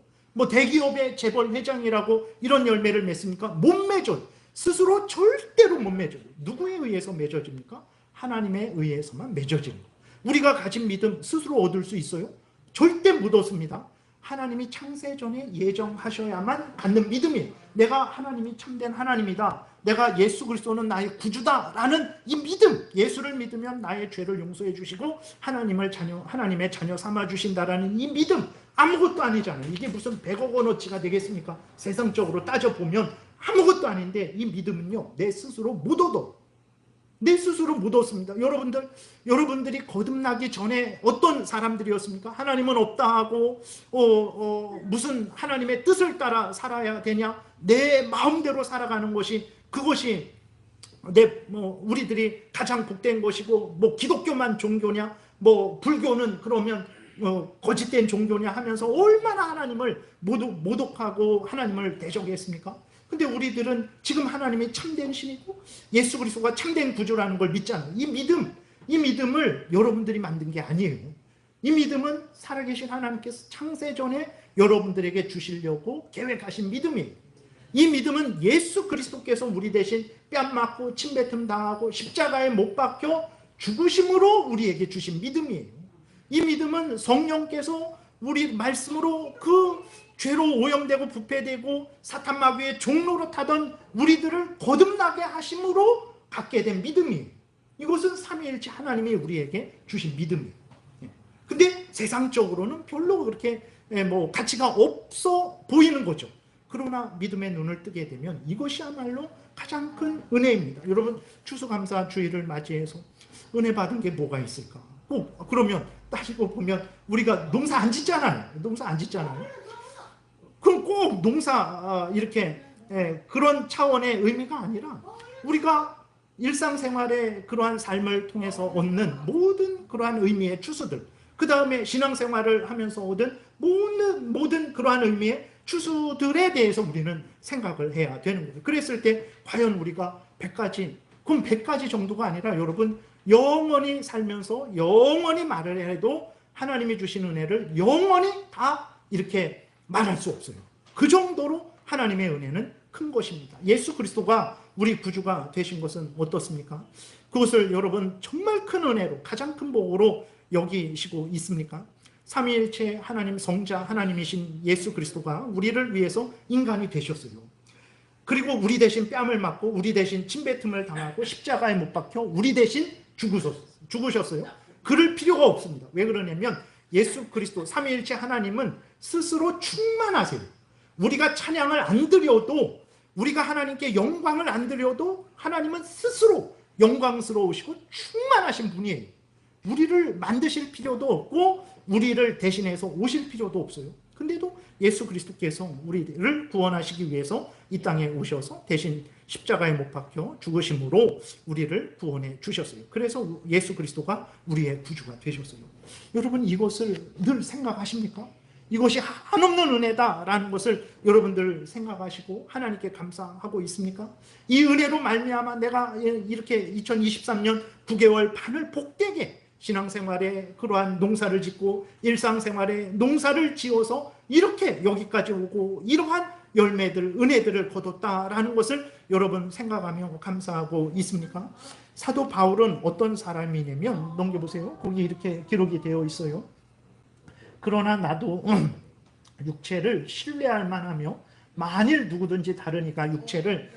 대기업의 재벌 회장이라고 이런 열매를 맺습니까? 못 맺어요. 스스로 절대로 못 맺어요. 누구에 의해서 맺어집니까? 하나님에 의해서만 맺어지는 거예요. 우리가 가진 믿음 스스로 얻을 수 있어요? 절대 못 얻습니다. 하나님이 창세전에 예정하셔야만 갖는 믿음이에요. 내가 하나님이 참된 하나님이다, 내가 예수 그리스도는 나의 구주다 라는 이 믿음, 예수를 믿으면 나의 죄를 용서해 주시고 하나님의 자녀 삼아 주신다라는 이 믿음, 아무것도 아니잖아요. 이게 무슨 100억 원어치가 되겠습니까? 세상적으로 따져보면 아무것도 아닌데 이 믿음은요, 내 스스로 못 얻어. 내 스스로 못 얻습니다. 여러분들이 거듭나기 전에 어떤 사람들이었습니까? 하나님은 없다 하고 무슨 하나님의 뜻을 따라 살아야 되냐? 내 마음대로 살아가는 그것이 우리들이 가장 복된 것이고 기독교만 종교냐? 불교는 그러면 거짓된 종교냐 하면서 얼마나 하나님을 모독하고 하나님을 대적했습니까? 근데 우리들은 지금 하나님이 참된 신이고 예수 그리스도가 참된 구주라는 걸 믿잖아요. 이 믿음을 여러분들이 만든 게 아니에요. 이 믿음은 살아계신 하나님께서 창세전에 여러분들에게 주시려고 계획하신 믿음이에요. 이 믿음은 예수 그리스도께서 우리 대신 뺨 맞고 침뱉음 당하고 십자가에 못 박혀 죽으심으로 우리에게 주신 믿음이에요. 이 믿음은 성령께서 우리 말씀으로 그 죄로 오염되고 부패되고 사탄 마귀의 종로로 타던 우리들을 거듭나게 하심으로 갖게 된 믿음이에요. 이것은 삼위일체 하나님이 우리에게 주신 믿음이에요. 근데 세상적으로는 별로 그렇게 가치가 없어 보이는 거죠. 그러나 믿음의 눈을 뜨게 되면 이것이야말로 가장 큰 은혜입니다. 여러분, 추수감사 주일을 맞이해서 은혜 받은 게 뭐가 있을까? 그러면 따지고 보면 우리가 농사 안 짓잖아요. 그럼 꼭 농사 이렇게 그런 차원의 의미가 아니라 우리가 일상생활의 그러한 삶을 통해서 얻는 모든 그러한 의미의 추수들, 그 다음에 신앙생활을 하면서 얻은 모든 그러한 의미의 추수들에 대해서 우리는 생각을 해야 되는 거예요. 그랬을 때 과연 우리가 100가지, 그럼 100가지 정도가 아니라 여러분, 영원히 살면서 영원히 말을 해도 하나님이 주신 은혜를 영원히 다 이렇게 말할 수 없어요. 그 정도로 하나님의 은혜는 큰 것입니다. 예수 그리스도가 우리 구주가 되신 것은 어떻습니까? 그것을 여러분 정말 큰 은혜로, 가장 큰 복으로 여기시고 있습니까? 삼위일체 하나님 성자 하나님이신 예수 그리스도가 우리를 위해서 인간이 되셨어요. 그리고 우리 대신 뺨을 맞고 우리 대신 침뱉음을 당하고 십자가에 못 박혀 우리 대신 죽으셨어요. 그럴 필요가 없습니다. 왜 그러냐면 예수 그리스도 삼위일체 하나님은 스스로 충만하세요. 우리가 찬양을 안 드려도, 우리가 하나님께 영광을 안 드려도 하나님은 스스로 영광스러우시고 충만하신 분이에요. 우리를 만드실 필요도 없고 우리를 대신해서 오실 필요도 없어요. 근데도 예수 그리스도께서 우리를 구원하시기 위해서 이 땅에 오셔서 대신 십자가에 못 박혀 죽으심으로 우리를 구원해 주셨어요. 그래서 예수 그리스도가 우리의 구주가 되셨어요. 여러분, 이것을 늘 생각하십니까? 이것이 한없는 은혜다라는 것을 여러분들 생각하시고 하나님께 감사하고 있습니까? 이 은혜로 말미암아 내가 이렇게 2023년 9개월 반을 복되게 신앙생활에 그러한 농사를 짓고 일상생활에 농사를 지어서 이렇게 여기까지 오고 이러한 열매들, 은혜들을 거뒀다라는 것을 여러분 생각하며 감사하고 있습니까? 사도 바울은 어떤 사람이냐면, 넘겨보세요. 거기 이렇게 기록이 되어 있어요. 그러나 나도 육체를 신뢰할 만하며 만일 누구든지 다르니까 육체를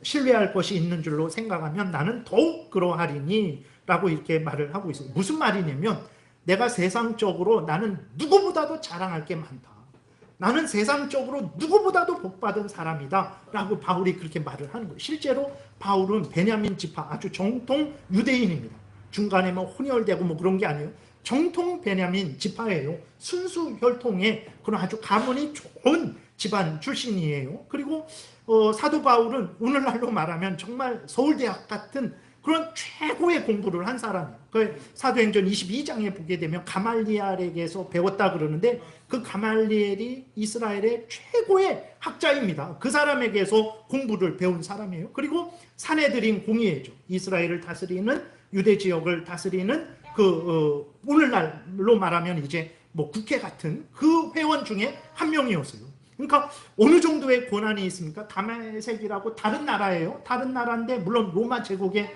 신뢰할 것이 있는 줄로 생각하면 나는 더욱 그러하리니 라고 이렇게 말을 하고 있어요. 무슨 말이냐면 내가 세상적으로 나는 누구보다도 자랑할 게 많다. 나는 세상적으로 누구보다도 복받은 사람이다 라고 바울이 그렇게 말을 하는 거예요. 실제로 바울은 베냐민 지파 아주 정통 유대인입니다. 중간에 뭐 혼혈되고 뭐 그런 게 아니에요. 정통 베냐민 지파예요. 순수 혈통의 그런 아주 가문이 좋은 집안 출신이에요. 그리고 사도 바울은 오늘날로 말하면 정말 서울대학 같은 그런 최고의 공부를 한 사람이에요. 그 사도행전 22장에 보게 되면 가말리엘에게서 배웠다 그러는데 그 가말리엘이 이스라엘의 최고의 학자입니다. 그 사람에게서 공부를 배운 사람이에요. 그리고 사내들인 공의회죠. 이스라엘을 다스리는 유대 지역을 다스리는 오늘날로 말하면 이제 뭐 국회 같은 그 회원 중에 한 명이었어요. 그러니까 어느 정도의 권한이 있습니까? 다메섹이라고 다른 나라예요. 다른 나라인데 물론 로마 제국의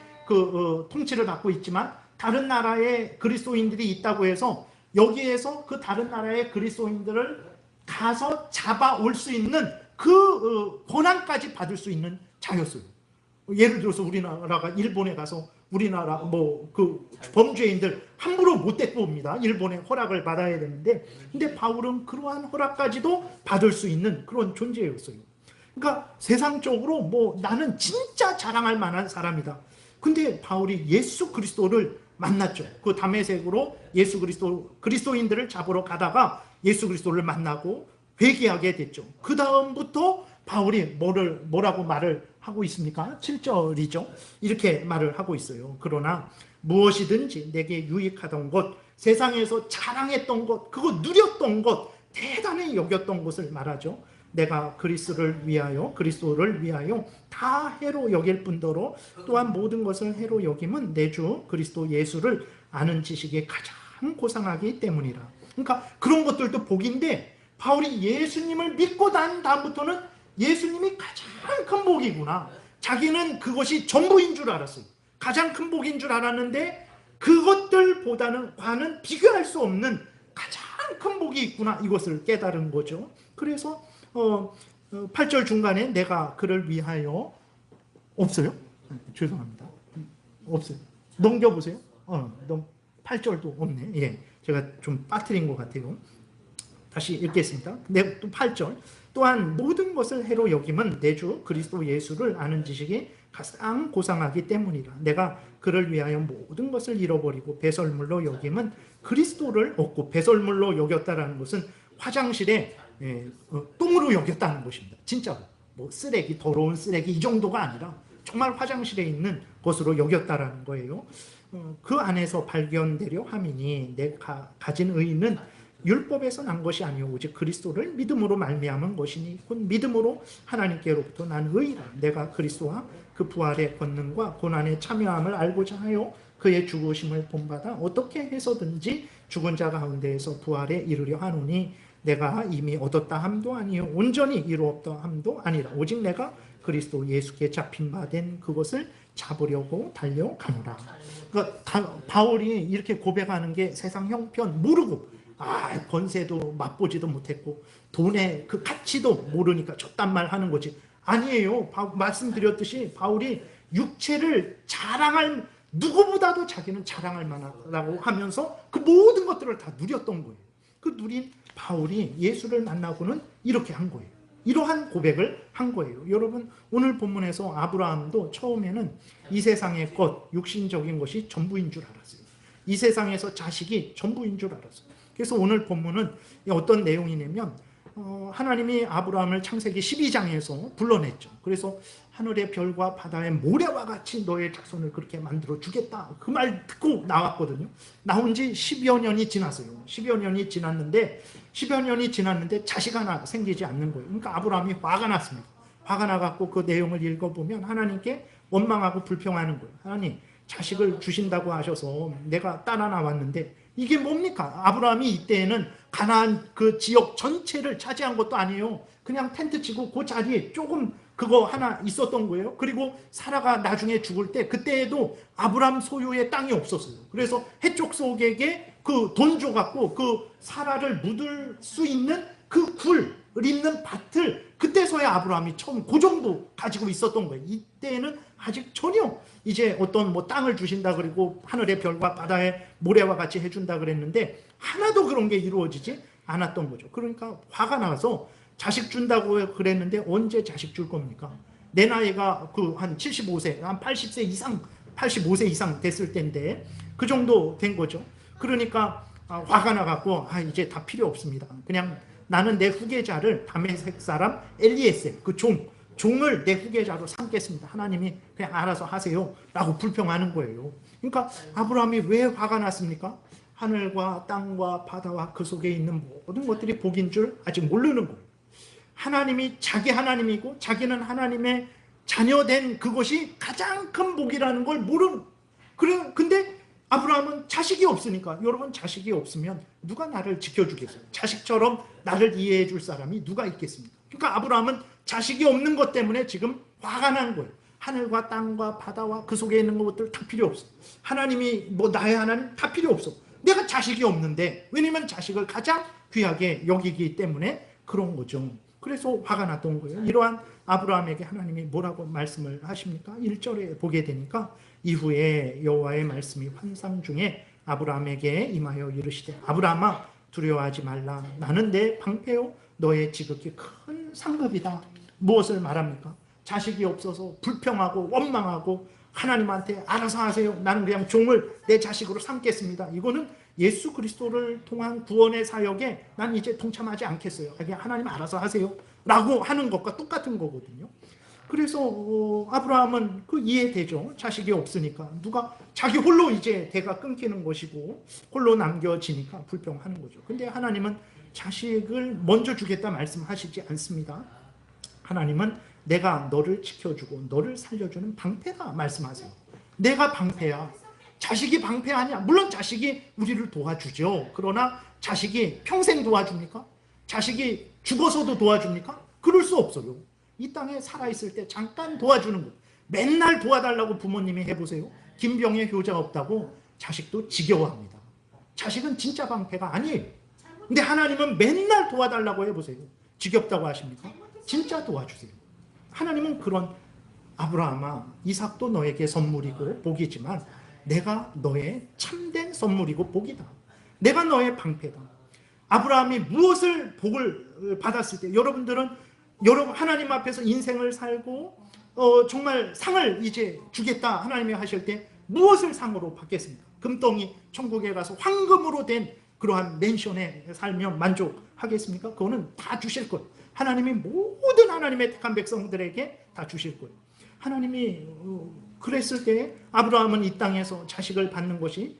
통치를 받고 있지만 다른 나라에 그리스도인들이 있다고 해서 여기에서 그 다른 나라의 그리스도인들을 가서 잡아올 수 있는 그 권한까지 받을 수 있는 자였어요. 예를 들어서 우리나라가 일본에 가서 우리나라 그 범죄인들 함부로 못 데리고 옵니다. 일본의 허락을 받아야 되는데 근데 바울은 그러한 허락까지도 받을 수 있는 그런 존재였어요. 그러니까 세상적으로 뭐 나는 진짜 자랑할 만한 사람이다. 근데 바울이 예수 그리스도를 만났죠. 그 다메섹으로 예수 그리스도인들을 잡으러 가다가 예수 그리스도를 만나고 회개하게 됐죠. 그 다음부터 바울이 뭐라고 말을 하고 있습니까? 7절이죠. 이렇게 말을 하고 있어요. 그러나 무엇이든지 내게 유익하던 것, 세상에서 자랑했던 것, 그거 누렸던 것, 대단히 여겼던 것을 말하죠. 내가 그리스도를 위하여 다 해로 여길 뿐더러 또한 모든 것을 해로 여김은 내 주 그리스도 예수를 아는 지식이 가장 고상하기 때문이라. 그러니까 그런 것들도 복인데 바울이 예수님을 믿고 난 다음부터는 예수님이 가장 큰 복이구나. 자기는 그것이 전부인 줄 알았어요. 가장 큰 복인 줄 알았는데 그것들보다는 비교할 수 없는 가장 큰 복이 있구나. 이것을 깨달은 거죠. 그래서 8절 중간에 내가 그를 위하여 없어요? 죄송합니다. 없어요. 넘겨보세요. 8절도 없네. 예, 제가 좀 빠뜨린 것 같아요. 다시 읽겠습니다. 또 8절. 또한 모든 것을 해로 여김은 내 주 그리스도 예수를 아는 지식이 가장 고상하기 때문이라. 내가 그를 위하여 모든 것을 잃어버리고 배설물로 여김은 그리스도를 얻고, 배설물로 여겼다라는 것은 화장실에 똥으로 여겼다는 것입니다. 진짜로. 뭐 쓰레기, 더러운 쓰레기 이 정도가 아니라 정말 화장실에 있는 것으로 여겼다라는 거예요. 그 안에서 발견되려 함이니 내가 가진 의는 율법에서 난 것이 아니오 오직 그리스도를 믿음으로 말미암은 것이니 곧 믿음으로 하나님께로부터 난 의라. 내가 그리스도와 그 부활의 권능과 고난에 참여함을 알고자 하여 그의 죽으심을 본받아 어떻게 해서든지 죽은 자 가운데에서 부활에 이르려 하노니 내가 이미 얻었다 함도 아니요 온전히 이루었다 함도 아니라 오직 내가 그리스도 예수께 잡힌 바 된 그것을 잡으려고 달려가노라. 그러니까 바울이 이렇게 고백하는 게 세상 형편 모르고 권세도 맛보지도 못했고 돈의 그 가치도 모르니까 저딴 말 하는 거지. 아니에요. 말씀드렸듯이 바울이 육체를 자랑할, 누구보다도 자기는 자랑할 만하다고 하면서 그 모든 것들을 다 누렸던 거예요. 그 누린 바울이 예수를 만나고는 이렇게 한 거예요. 이러한 고백을 한 거예요. 여러분, 오늘 본문에서 아브라함도 처음에는 이 세상의 것, 육신적인 것이 전부인 줄 알았어요. 이 세상에서 자식이 전부인 줄 알았어요. 그래서 오늘 본문은 어떤 내용이냐면 하나님이 아브라함을 창세기 12장에서 불러냈죠. 그래서 하늘의 별과 바다의 모래와 같이 너의 자손을 그렇게 만들어 주겠다. 그 말 듣고 나왔거든요. 나온 지 10여 년이 지났어요. 10여 년이 지났는데 자식 하나 생기지 않는 거예요. 그러니까 아브라함이 화가 났습니다. 화가 나갖고 그 내용을 읽어보면 하나님께 원망하고 불평하는 거예요. 하나님, 자식을 주신다고 하셔서 내가 딸 하나 왔는데 이게 뭡니까? 아브라함이 이때에는 가나안 그 지역 전체를 차지한 것도 아니에요. 그냥 텐트 치고 그 자리에 조금 그거 하나 있었던 거예요. 그리고 사라가 나중에 죽을 때 그때에도 아브라함 소유의 땅이 없었어요. 그래서 해족 속에게 그 돈 줘갖고 그 사라를 묻을 수 있는 그 굴을 있는 밭을 그때서야 아브라함이 처음 그 정도 가지고 있었던 거예요. 이때는 아직 전혀 이제 어떤 뭐 땅을 주신다 그리고 하늘의 별과 바다의 모래와 같이 해준다 그랬는데 하나도 그런 게 이루어지지 않았던 거죠. 그러니까 화가 나서 자식 준다고 그랬는데 언제 자식 줄 겁니까? 내 나이가 그 한 75세, 한 80세 이상, 85세 이상 됐을 때인데 그 정도 된 거죠. 그러니까 화가 나갖고 이제 다 필요 없습니다. 그냥 나는 내 후계자를 다메섹 사람 엘리에셀 그 종을 내 후계자로 삼겠습니다. 하나님이 그냥 알아서 하세요 라고 불평하는 거예요. 그러니까 아브라함이 왜 화가 났습니까? 하늘과 땅과 바다와 그 속에 있는 모든 것들이 복인 줄 아직 모르는 거예요. 하나님이 자기 하나님이고 자기는 하나님의 자녀된 그것이 가장 큰 복이라는 걸 모르는 거예요. 근데 아브라함은 자식이 없으니까, 여러분 자식이 없으면 누가 나를 지켜주겠어요? 자식처럼 나를 이해해 줄 사람이 누가 있겠습니까? 그러니까 아브라함은 자식이 없는 것 때문에 지금 화가 난 거예요. 하늘과 땅과 바다와 그 속에 있는 것들 다 필요 없어. 하나님이 뭐 나의 하나님 다 필요 없어. 내가 자식이 없는데, 왜냐면 자식을 가장 귀하게 여기기 때문에 그런 거죠. 그래서 화가 났던 거예요. 이러한 아브라함에게 하나님이 뭐라고 말씀을 하십니까? 1절에 보게 되니까 이후에 여호와의 말씀이 환상 중에 아브라함에게 임하여 이르시되 아브라함아 두려워하지 말라. 나는 내 방패요 너의 지극히 큰 상급이다. 무엇을 말합니까? 자식이 없어서 불평하고 원망하고 하나님한테 알아서 하세요. 나는 그냥 종을 내 자식으로 삼겠습니다. 이거는 예수 그리스도를 통한 구원의 사역에 난 이제 동참하지 않겠어요. 그냥 하나님 알아서 하세요 라고 하는 것과 똑같은 거거든요. 그래서 아브라함은 그 이해되죠. 자식이 없으니까 누가 자기 홀로 이제 대가 끊기는 것이고 홀로 남겨지니까 불평하는 거죠. 근데 하나님은 자식을 먼저 주겠다 말씀하시지 않습니다. 하나님은 내가 너를 지켜주고 너를 살려주는 방패다 말씀하세요. 내가 방패야. 자식이 방패 아니야. 물론 자식이 우리를 도와주죠. 그러나 자식이 평생 도와줍니까? 자식이 죽어서도 도와줍니까? 그럴 수 없어요. 이 땅에 살아있을 때 잠깐 도와주는 거. 맨날 도와달라고 부모님이 해보세요. 김병에 효자 없다고 자식도 지겨워합니다. 자식은 진짜 방패가 아니에요. 근데 하나님은 맨날 도와달라고 해보세요. 지겹다고 하십니까? 진짜 도와주세요. 하나님은 그런 아브라함아 이삭도 너에게 선물이고 복이지만 내가 너의 참된 선물이고 복이다. 내가 너의 방패다. 아브라함이 무엇을 복을 받았을 때 여러분 하나님 앞에서 인생을 살고 정말 상을 이제 주겠다 하나님이 하실 때 무엇을 상으로 받겠습니까? 금덩이 천국에 가서 황금으로 된 그러한 맨션에 살면 만족하겠습니까? 그거는 다 주실 거예요. 하나님이 모든 하나님의 택한 백성들에게 다 주실 거예요. 하나님이 그랬을 때 아브라함은 이 땅에서 자식을 받는 것이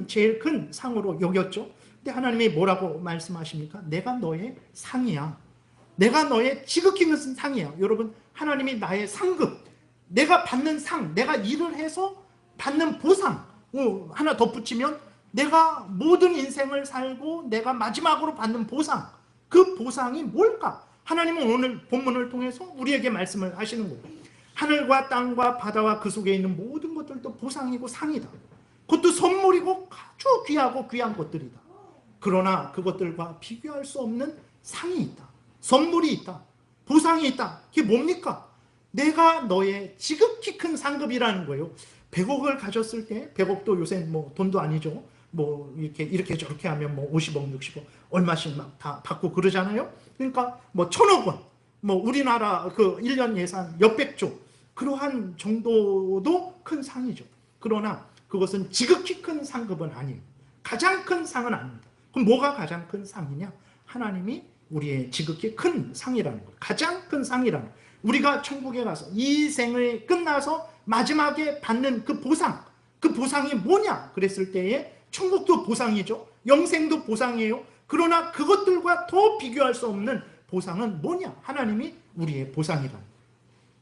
제일 큰 상으로 여겼죠. 근데 하나님이 뭐라고 말씀하십니까? 내가 너의 상이야. 내가 너의 지극히 큰 상이야. 여러분 하나님이 나의 상급, 내가 받는 상, 내가 일을 해서 받는 보상 하나 덧붙이면 내가 모든 인생을 살고 내가 마지막으로 받는 보상, 그 보상이 뭘까? 하나님은 오늘 본문을 통해서 우리에게 말씀을 하시는 거예요. 하늘과 땅과 바다와 그 속에 있는 모든 것들도 보상이고 상이다. 그것도 선물이고 아주 귀하고 귀한 것들이다. 그러나 그것들과 비교할 수 없는 상이 있다. 선물이 있다. 보상이 있다. 그게 뭡니까? 내가 너의 지극히 큰 상급이라는 거예요. 100억을 가졌을 때, 100억도 요새 뭐 돈도 아니죠. 뭐 이렇게 저렇게 하면 뭐 50억, 60억 얼마씩 막 다 받고 그러잖아요. 그러니까 뭐 1000억 원, 뭐 우리나라 그 1년 예산 몇백조 그러한 정도도 큰 상이죠. 그러나 그것은 지극히 큰 상급은 아니에요. 가장 큰 상은 아닙니다. 그럼 뭐가 가장 큰 상이냐? 하나님이 우리의 지극히 큰 상이라는 거예요. 가장 큰 상이라는 거예요. 우리가 천국에 가서 이 생을 끝나서 마지막에 받는 그 보상, 그 보상이 뭐냐? 그랬을 때에 천국도 보상이죠. 영생도 보상이에요. 그러나 그것들과 더 비교할 수 없는 보상은 뭐냐? 하나님이 우리의 보상이라는 거예요.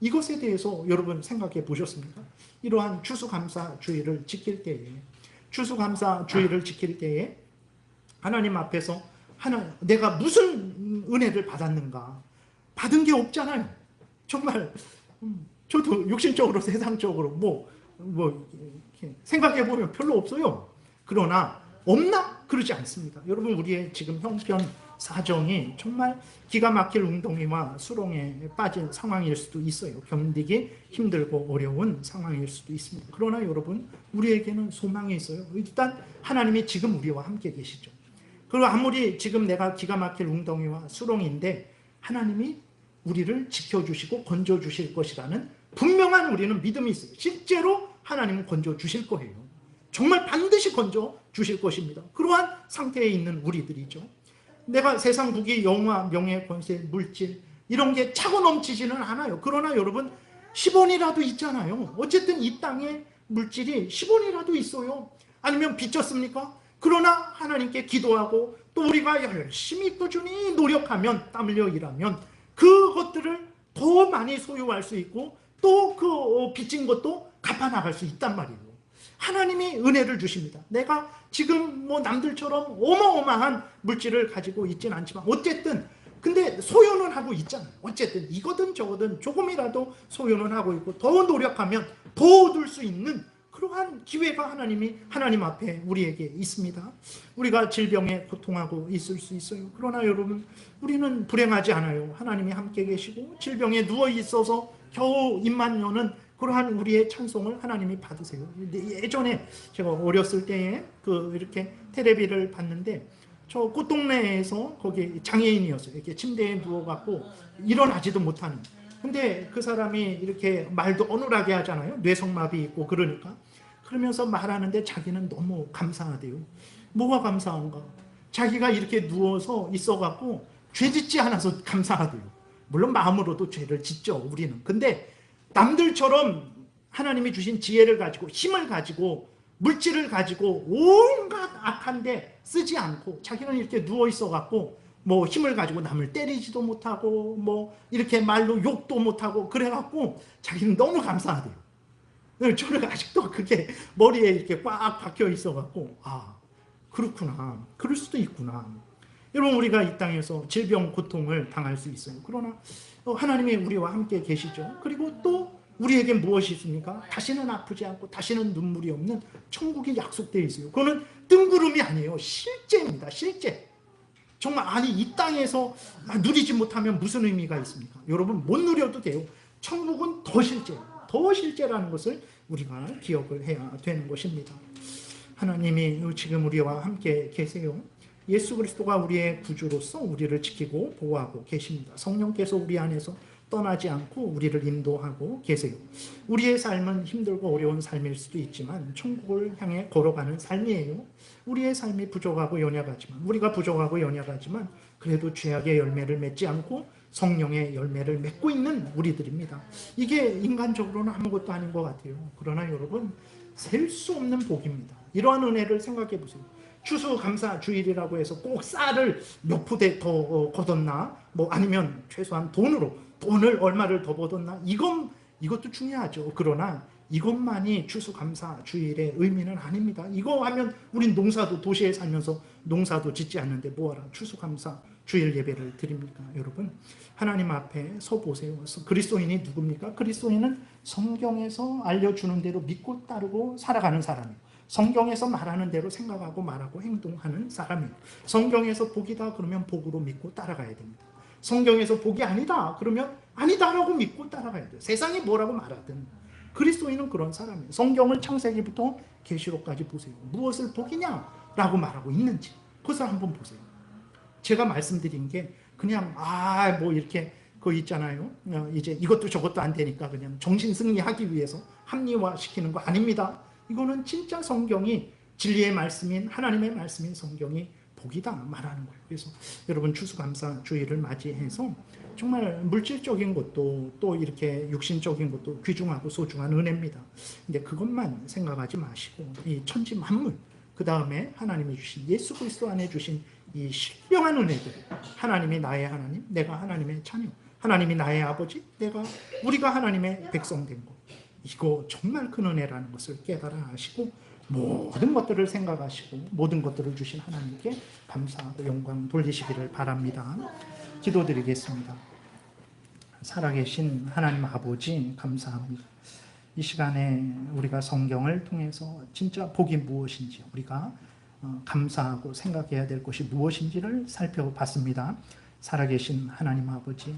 이것에 대해서 여러분 생각해 보셨습니까? 이러한 추수감사주의를 지킬 때에 하나님 앞에서 내가 무슨 은혜를 받았는가? 받은 게 없잖아요. 정말 저도 육신적으로 세상적으로 뭐 생각해 보면 별로 없어요. 그러나 없나? 그러지 않습니다. 여러분, 우리의 지금 형편 사정이 정말 기가 막힐 웅덩이와 수렁에 빠진 상황일 수도 있어요. 견디기 힘들고 어려운 상황일 수도 있습니다. 그러나 여러분, 우리에게는 소망이 있어요. 일단 하나님이 지금 우리와 함께 계시죠. 그리고 아무리 지금 내가 기가 막힐 웅덩이와 수렁인데 하나님이 우리를 지켜주시고 건져주실 것이라는 분명한 우리는 믿음이 있어요. 실제로 하나님은 건져주실 거예요. 정말 반드시 건져주실 것입니다. 그러한 상태에 있는 우리들이죠. 내가 세상 부귀, 영화, 명예, 권세, 물질 이런 게 차고 넘치지는 않아요. 그러나 여러분 10원이라도 있잖아요. 어쨌든 이 땅에 물질이 10원이라도 있어요. 아니면 빚졌습니까? 그러나 하나님께 기도하고 또 우리가 열심히 꾸준히 노력하면, 땀 흘려 일하면 그것들을 더 많이 소유할 수 있고 또 그 빚진 것도 갚아나갈 수 있단 말이에요. 하나님이 은혜를 주십니다. 내가 지금 뭐 남들처럼 어마어마한 물질을 가지고 있진 않지만 어쨌든 근데 소유는 하고 있잖아요. 어쨌든 이거든 저거든 조금이라도 소유는 하고 있고 더 노력하면 더 얻을 수 있는 그러한 기회가 하나님 앞에 우리에게 있습니다. 우리가 질병에 고통하고 있을 수 있어요. 그러나 여러분, 우리는 불행하지 않아요. 하나님이 함께 계시고 질병에 누워 있어서 겨우 입만 여는 그러한 우리의 찬송을 하나님이 받으세요. 예전에 제가 어렸을 때에 이렇게 텔레비를 봤는데 저 꽃동네에서 거기 장애인이었어요. 이렇게 침대에 누워갖고 일어나지도 못하는. 근데 그 사람이 이렇게 말도 어눌하게 하잖아요. 뇌성마비 있고 그러니까. 그러면서 말하는데 자기는 너무 감사하대요. 뭐가 감사한가? 자기가 이렇게 누워서 있어갖고 죄 짓지 않아서 감사하대요. 물론 마음으로도 죄를 짓죠, 우리는. 근데 남들처럼 하나님이 주신 지혜를 가지고 힘을 가지고 물질을 가지고 온갖 악한데 쓰지 않고 자기는 이렇게 누워 있어갖고 뭐 힘을 가지고 남을 때리지도 못하고 뭐 이렇게 말로 욕도 못하고 그래갖고 자기는 너무 감사하대요. 저는 아직도 그게 머리에 이렇게 꽉 박혀 있어갖고 아 그렇구나, 그럴 수도 있구나. 여러분, 우리가 이 땅에서 질병 고통을 당할 수 있어요. 그러나 하나님이 우리와 함께 계시죠. 그리고 또 우리에게 무엇이 있습니까? 다시는 아프지 않고 다시는 눈물이 없는 천국이 약속되어 있어요. 그거는 뜬구름이 아니에요. 실제입니다. 실제. 정말 아니 이 땅에서 누리지 못하면 무슨 의미가 있습니까? 여러분, 못 누려도 돼요. 천국은 더 실제예요. 더 실제라는 것을 우리가 기억을 해야 되는 것입니다. 하나님이 지금 우리와 함께 계세요. 예수 그리스도가 우리의 구주로서 우리를 지키고 보호하고 계십니다. 성령께서 우리 안에서 떠나지 않고 우리를 인도하고 계세요. 우리의 삶은 힘들고 어려운 삶일 수도 있지만 천국을 향해 걸어가는 삶이에요. 우리의 삶이 부족하고 연약하지만 우리가 부족하고 연약하지만 그래도 죄악의 열매를 맺지 않고 성령의 열매를 맺고 있는 우리들입니다. 이게 인간적으로는 아무것도 아닌 것 같아요. 그러나 여러분, 셀 수 없는 복입니다. 이러한 은혜를 생각해 보세요. 추수감사 주일이라고 해서 꼭 쌀을 몇 푸대 더 거뒀나, 뭐 아니면 최소한 돈을 얼마를 더 거뒀나, 이것도 중요하죠. 그러나 이것만이 추수감사 주일의 의미는 아닙니다. 이거 하면 우린 도시에 살면서 농사도 짓지 않는데 뭐하라 추수감사 주일 예배를 드립니까? 여러분, 하나님 앞에 서 보세요. 그리스도인이 누굽니까? 그리스도인은 성경에서 알려주는 대로 믿고 따르고 살아가는 사람이에요. 성경에서 말하는 대로 생각하고 말하고 행동하는 사람이에요. 성경에서 복이다 그러면 복으로 믿고 따라가야 됩니다. 성경에서 복이 아니다 그러면 아니다라고 믿고 따라가야 돼요. 세상이 뭐라고 말하든 그리스도인은 그런 사람이에요. 성경을 창세기부터 계시록까지 보세요. 무엇을 복이냐라고 말하고 있는지 그것을 한번 보세요. 제가 말씀드린 게 그냥 뭐 이렇게 그거 있잖아요. 이제 이것도 저것도 안 되니까 그냥 정신 승리하기 위해서 합리화시키는 거 아닙니다. 이거는 진짜 성경이 진리의 말씀인 하나님의 말씀인 성경이 복이다 말하는 거예요. 그래서 여러분, 추수감사 주일을 맞이해서 정말 물질적인 것도 또 이렇게 육신적인 것도 귀중하고 소중한 은혜입니다. 근데 그것만 생각하지 마시고 이 천지 만물, 그 다음에 하나님이 주신 예수 그리스도 안에 주신 이 신령한 은혜들, 하나님이 나의 하나님, 내가 하나님의 자녀, 하나님이 나의 아버지, 우리가 하나님의 백성 된 것, 이거 정말 큰 은혜라는 것을 깨달아 하시고 모든 것들을 생각하시고 모든 것들을 주신 하나님께 감사하고 영광 돌리시기를 바랍니다. 기도드리겠습니다. 살아계신 하나님 아버지, 감사합니다. 이 시간에 우리가 성경을 통해서 진짜 복이 무엇인지, 우리가 감사하고 생각해야 될 것이 무엇인지를 살펴봤습니다. 살아계신 하나님 아버지,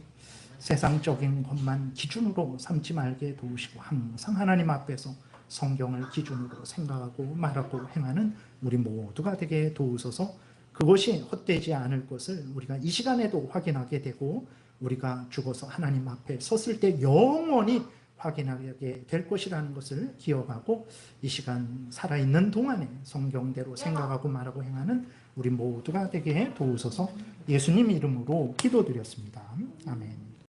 세상적인 것만 기준으로 삼지 말게 도우시고 항상 하나님 앞에서 성경을 기준으로 생각하고 말하고 행하는 우리 모두가 되게 도우소서. 그것이 헛되지 않을 것을 우리가 이 시간에도 확인하게 되고 우리가 죽어서 하나님 앞에 섰을 때 영원히 확인하게 될 것이라는 것을 기억하고 이 시간 살아있는 동안에 성경대로 생각하고 말하고 행하는 우리 모두가 되게 도우소서. 예수님 이름으로 기도드렸습니다. 아멘.